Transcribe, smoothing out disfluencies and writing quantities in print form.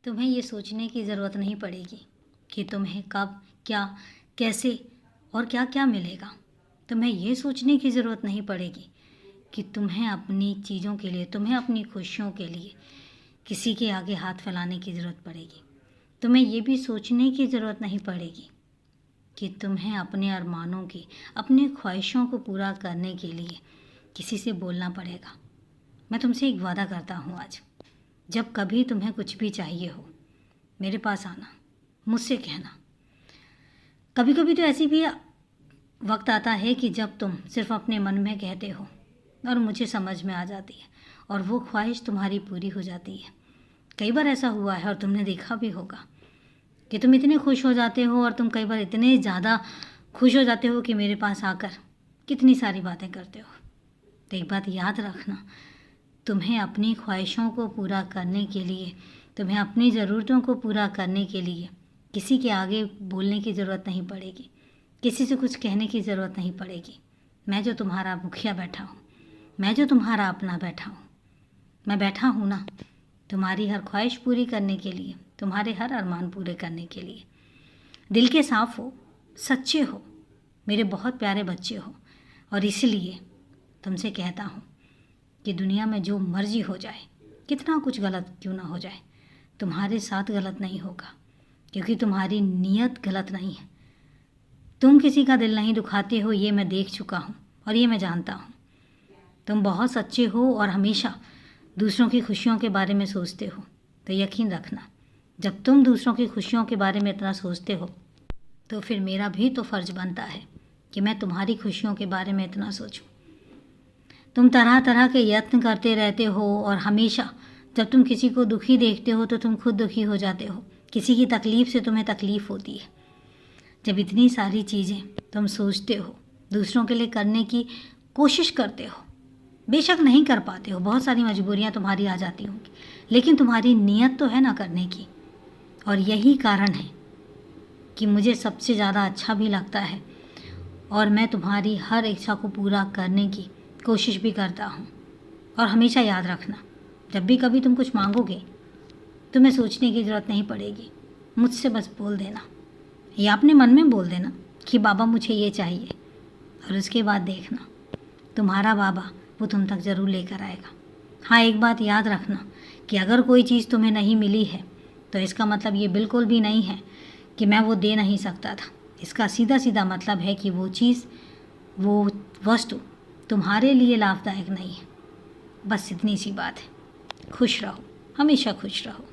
तुम्हें ये सोचने की ज़रूरत नहीं पड़ेगी कि तुम्हें कब, क्या, कैसे और क्या क्या मिलेगा। तुम्हें ये सोचने की ज़रूरत नहीं पड़ेगी कि तुम्हें अपनी चीज़ों के लिए, तुम्हें अपनी खुशियों के लिए किसी के आगे हाथ फैलाने की ज़रूरत पड़ेगी। तुम्हें ये भी सोचने की ज़रूरत नहीं पड़ेगी कि तुम्हें अपने अरमानों की, अपनी ख्वाहिशों को पूरा करने के लिए किसी से बोलना पड़ेगा। मैं तुमसे एक वादा करता हूँ आज, जब कभी तुम्हें कुछ भी चाहिए हो मेरे पास आना, मुझसे कहना। कभी कभी तो ऐसी भी वक्त आता है कि जब तुम सिर्फ अपने मन में कहते हो और मुझे समझ में आ जाती है और वो ख्वाहिश तुम्हारी पूरी हो जाती है। कई बार ऐसा हुआ है और तुमने देखा भी होगा कि तुम इतने खुश हो जाते हो और तुम कई बार इतने ज़्यादा खुश हो जाते हो कि मेरे पास आकर कितनी सारी बातें करते हो। तो एक बात याद रखना, तुम्हें अपनी ख्वाहिशों को पूरा करने के लिए, तुम्हें अपनी ज़रूरतों को पूरा करने के लिए किसी के आगे बोलने की ज़रूरत नहीं पड़ेगी, किसी से कुछ कहने की ज़रूरत नहीं पड़ेगी। मैं जो तुम्हारा मुखिया बैठा हूँ, मैं जो तुम्हारा अपना बैठा हूँ, मैं बैठा हूँ ना तुम्हारी हर ख्वाहिश पूरी करने के लिए, तुम्हारे हर अरमान पूरे करने के लिए। दिल के साफ़ हो, सच्चे हो, मेरे बहुत प्यारे बच्चे हो। और इसलिए तुमसे कहता हूँ कि दुनिया में जो मर्जी हो जाए, कितना कुछ गलत क्यों ना हो जाए, तुम्हारे साथ गलत नहीं होगा, क्योंकि तुम्हारी नीयत गलत नहीं है। तुम किसी का दिल नहीं दुखाते हो, ये मैं देख चुका हूँ और ये मैं जानता हूँ। तुम बहुत सच्चे हो और हमेशा दूसरों की खुशियों के बारे में सोचते हो। तो यकीन रखना, जब तुम दूसरों की खुशियों के बारे में इतना सोचते हो तो फिर मेरा भी तो फ़र्ज़ बनता है कि मैं तुम्हारी खुशियों के बारे में इतना सोचूं। तुम तरह तरह के यत्न करते रहते हो और हमेशा जब तुम किसी को दुखी देखते हो तो तुम खुद दुखी हो जाते हो। किसी की तकलीफ़ से तुम्हें तकलीफ़ होती है। जब इतनी सारी चीज़ें तुम सोचते हो, दूसरों के लिए करने की कोशिश करते हो, बेशक नहीं कर पाते हो, बहुत सारी मजबूरियां तुम्हारी आ जाती होंगी, लेकिन तुम्हारी नीयत तो है ना करने की। और यही कारण है कि मुझे सबसे ज़्यादा अच्छा भी लगता है और मैं तुम्हारी हर इच्छा को पूरा करने की कोशिश भी करता हूँ। और हमेशा याद रखना, जब भी कभी तुम कुछ मांगोगे तुम्हें सोचने की ज़रूरत नहीं पड़ेगी, मुझसे बस बोल देना या अपने मन में बोल देना कि बाबा मुझे ये चाहिए, और उसके बाद देखना तुम्हारा बाबा वो तुम तक ज़रूर लेकर आएगा। हाँ, एक बात याद रखना कि अगर कोई चीज़ तुम्हें नहीं मिली है तो इसका मतलब ये बिल्कुल भी नहीं है कि मैं वो दे नहीं सकता था। इसका सीधा सीधा मतलब है कि वो चीज़, वो वस्तु तुम्हारे लिए लाभदायक नहीं है। बस इतनी सी बात है। खुश रहो, हमेशा खुश रहो।